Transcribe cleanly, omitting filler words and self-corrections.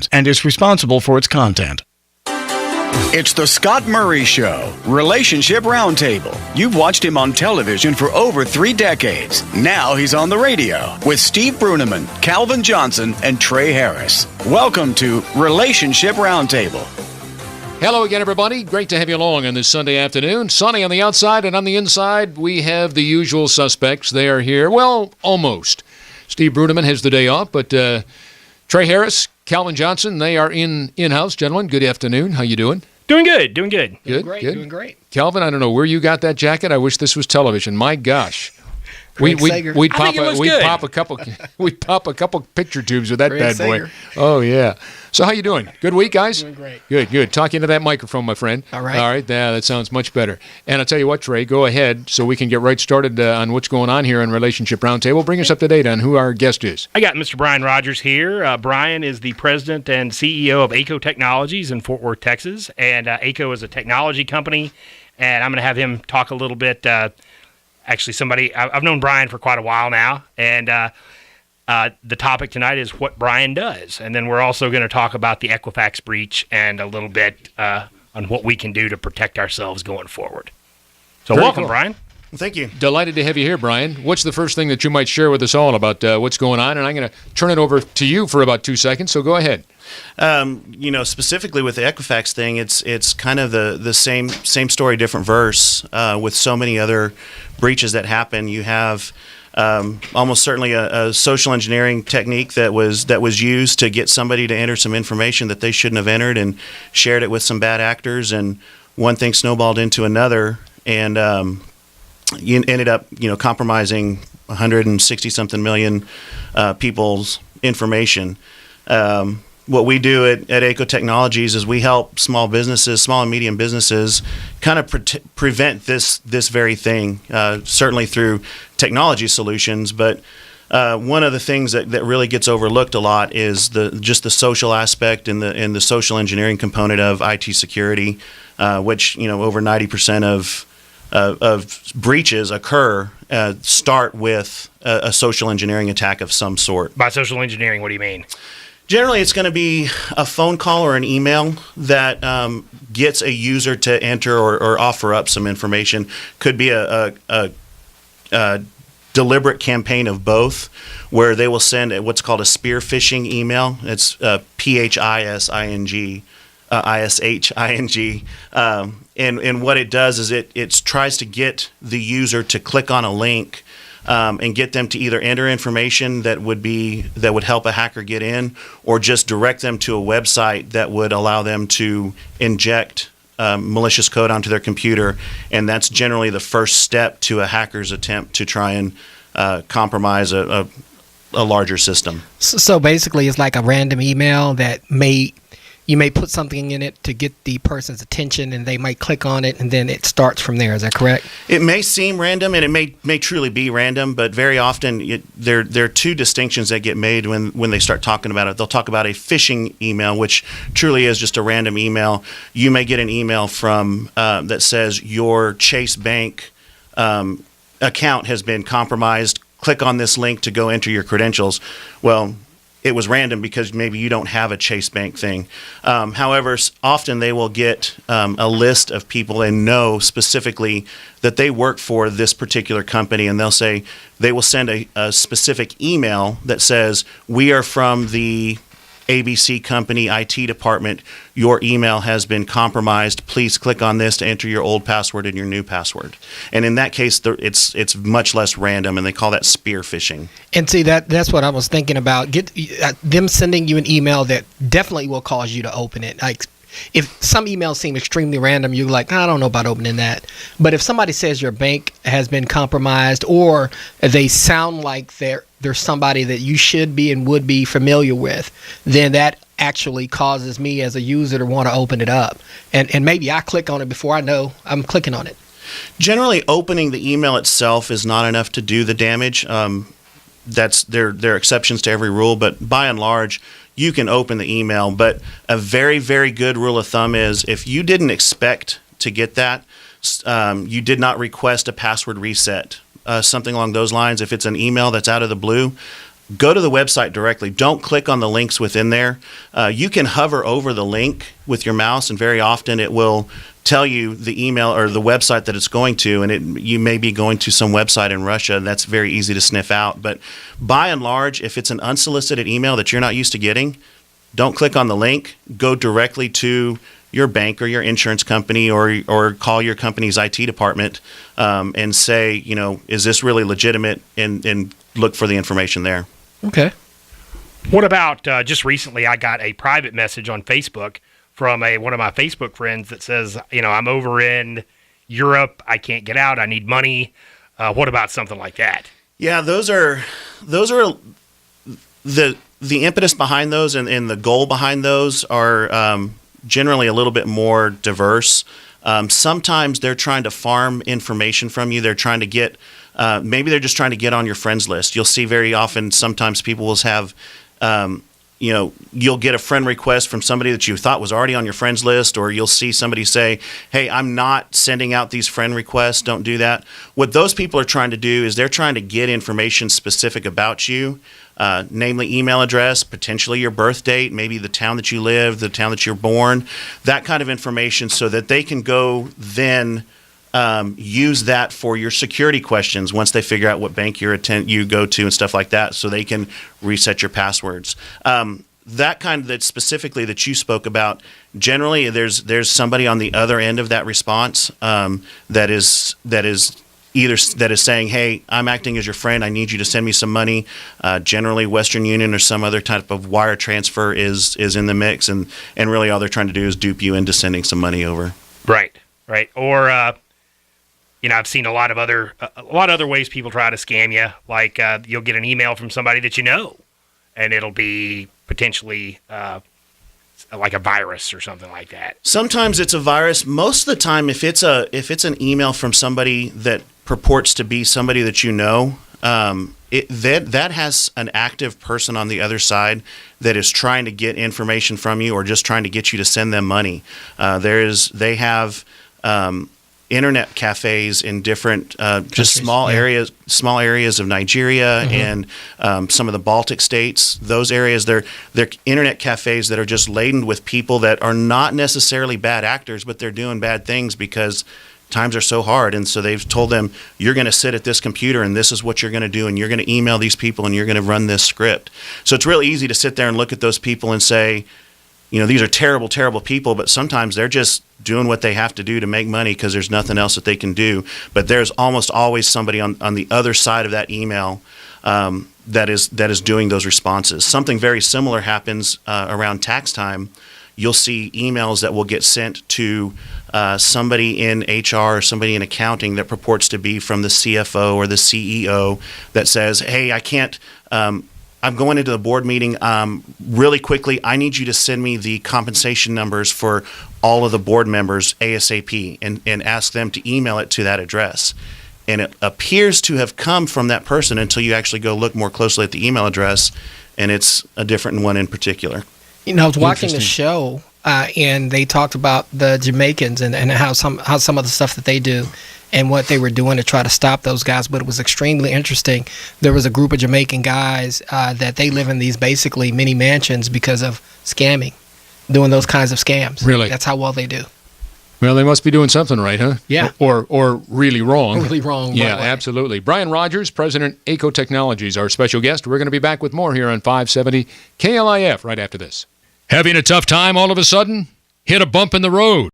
owns and is responsible for its content. It's the Scott Murray Show, Relationship Roundtable. You've watched him on television for over 3 decades. Now he's on the radio with Steve Bruneman, Calvin Johnson, and Trey Harris. Welcome to Relationship Roundtable. Hello again, everybody. Great to have you along on this Sunday afternoon. Sunny on the outside, and on the inside, we have the usual suspects. They are here. Well, almost. Steve Bruneman has the day off, but Trey Harris, Calvin Johnson, they are in-house. Gentlemen, good afternoon. How you doing? Doing good. Doing Good. Doing great. Calvin, I don't know where you got that jacket. I wish this was television. My gosh. We'd pop a couple picture tubes with that Craig bad boy. Sager. Oh yeah. So how you doing? Good week, guys? Doing great. Good. Talk into that microphone, my friend. All right. Yeah, that sounds much better. And I'll tell you what, Trey, go ahead so we can get right started on what's going on here in Relationship Roundtable. Bring us up to date on who our guest is. I got Mr. Brian Rogers here. Brian is the president and CEO of ACO Technologies in Fort Worth, Texas. And ACO is a technology company. And I'm going to have him talk a little bit. Actually, I've known Brian for quite a while now. And the topic tonight is what Brian does. And then we're also going to talk about the Equifax breach and a little bit on what we can do to protect ourselves going forward. So Very welcome, cool. Brian. Thank you. Delighted to have you here, Brian. What's the first thing that you might share with us all about what's going on? And I'm going to turn it over to you for about 2 seconds, so go ahead. Specifically with the Equifax thing, it's kind of the same story, different verse. With so many other breaches that happen, you have almost certainly a social engineering technique that was used to get somebody to enter some information that they shouldn't have entered and shared it with some bad actors, and one thing snowballed into another, and you ended up compromising 160-something million people's information. What we do at ACO Technologies is we help small and medium businesses kind of prevent this very thing, certainly through technology solutions. But one of the things that really gets overlooked a lot is just the social aspect and the social engineering component of IT security, which over 90% of breaches occur start with a social engineering attack of some sort. By social engineering, what do you mean? Generally, it's going to be a phone call or an email that gets a user to enter or offer up some information. Could be a deliberate campaign of both, where they will send what's called a spear phishing email. It's PHISING. ISHING, and what it does is it tries to get the user to click on a link and get them to either enter information that would help a hacker get in, or just direct them to a website that would allow them to inject malicious code onto their computer, and that's generally the first step to a hacker's attempt to try and compromise a larger system. So basically, it's like a random email that you may put something in it to get the person's attention, and they might click on it, and then it starts from there. Is that correct? It may seem random, and it may truly be random, but very often there are two distinctions that get made when they start talking about it. They'll talk about a phishing email, which truly is just a random email. You may get an email from that says your Chase Bank account has been compromised. Click on this link to go enter your credentials. Well, it was random because maybe you don't have a Chase Bank thing. However, often they will get a list of people and know specifically that they work for this particular company, and they will send a specific email that says, "We are from the ABC company IT department. Your email has been compromised. Please click on this to enter your old password and your new password." And in that case, it's much less random, and they call that spear phishing. And see, that's what I was thinking about. Get them sending you an email that definitely will cause you to open it. Like, if some emails seem extremely random, you're like, I don't know about opening that. But if somebody says your bank has been compromised, or they sound like they're somebody that you should be and would be familiar with, then that actually causes me as a user to want to open it up. And maybe I click on it before I know I'm clicking on it. Generally, opening the email itself is not enough to do the damage. There are exceptions to every rule, but by and large, you can open the email. But a very, very good rule of thumb is if you didn't expect to get that, you did not request a password reset, something along those lines. If it's an email that's out of the blue, go to the website directly. Don't click on the links within there. You can hover over the link with your mouse, and very often it will tell you the email or the website that it's going to, and you may be going to some website in Russia, and that's very easy to sniff out. But by and large, if it's an unsolicited email that you're not used to getting, don't click on the link. Go directly to your bank or your insurance company, or call your company's IT department and say, is this really legitimate, and look for the information there. Okay. What about just recently I got a private message on Facebook from one of my Facebook friends that says, I'm over in Europe. I can't get out. I need money. What about something like that? Yeah, those are the impetus behind those and the goal behind those are generally a little bit more diverse. Sometimes they're trying to farm information from you. They're trying to get, maybe they're just trying to get on your friends list. You'll see very often, sometimes people will have, you'll get a friend request from somebody that you thought was already on your friends list, or you'll see somebody say, hey, I'm not sending out these friend requests. Don't do that. What those people are trying to do is they're trying to get information specific about you, namely email address, potentially your birth date, maybe the town that you live, the town that you're born, that kind of information, so that they can go then use that for your security questions once they figure out what bank you go to and stuff like that, so they can reset your passwords. That kind that specifically that you spoke about, generally there's somebody on the other end of that response that is saying, hey, I'm acting as your friend. I need you to send me some money. Generally, Western Union or some other type of wire transfer is in the mix, and really all they're trying to do is dupe you into sending some money over. Right. Or I've seen a lot of other ways people try to scam you. Like you'll get an email from somebody that you know, and it'll be potentially like a virus or something like that. Sometimes it's a virus. Most of the time, if it's an email from somebody that purports to be somebody that you know, that has an active person on the other side that is trying to get information from you, or just trying to get you to send them money. They have internet cafes in different just small areas of Nigeria and some of the Baltic states. Those areas, they're internet cafes that are just laden with people that are not necessarily bad actors, but they're doing bad things because times are so hard. And so they've told them, you're going to sit at this computer and this is what you're going to do, and you're going to email these people and you're going to run this script. So it's really easy to sit there and look at those people and say, these are terrible, terrible people, but sometimes they're just doing what they have to do to make money because there's nothing else that they can do. But there's almost always somebody on the other side of that email that is doing those responses. Something very similar happens around tax time. You'll see emails that will get sent to somebody in HR or somebody in accounting that purports to be from the CFO or the CEO that says, hey, I can't I'm going into the board meeting really quickly. I need you to send me the compensation numbers for all of the board members ASAP, and ask them to email it to that address. And it appears to have come from that person until you actually go look more closely at the email address, and it's a different one in particular. I was watching the show, and they talked about the Jamaicans and how some of the stuff that they do and what they were doing to try to stop those guys. But it was extremely interesting. There was a group of Jamaican guys that they live in these basically mini mansions because of scamming, doing those kinds of scams. Really? That's how well they do. Well, they must be doing something right, huh? Yeah. Or really wrong. Really wrong. Yeah, absolutely. Brian Rogers, President, ACO Technologies, our special guest. We're going to be back with more here on 570 KLIF right after this. Having a tough time all of a sudden? Hit a bump in the road.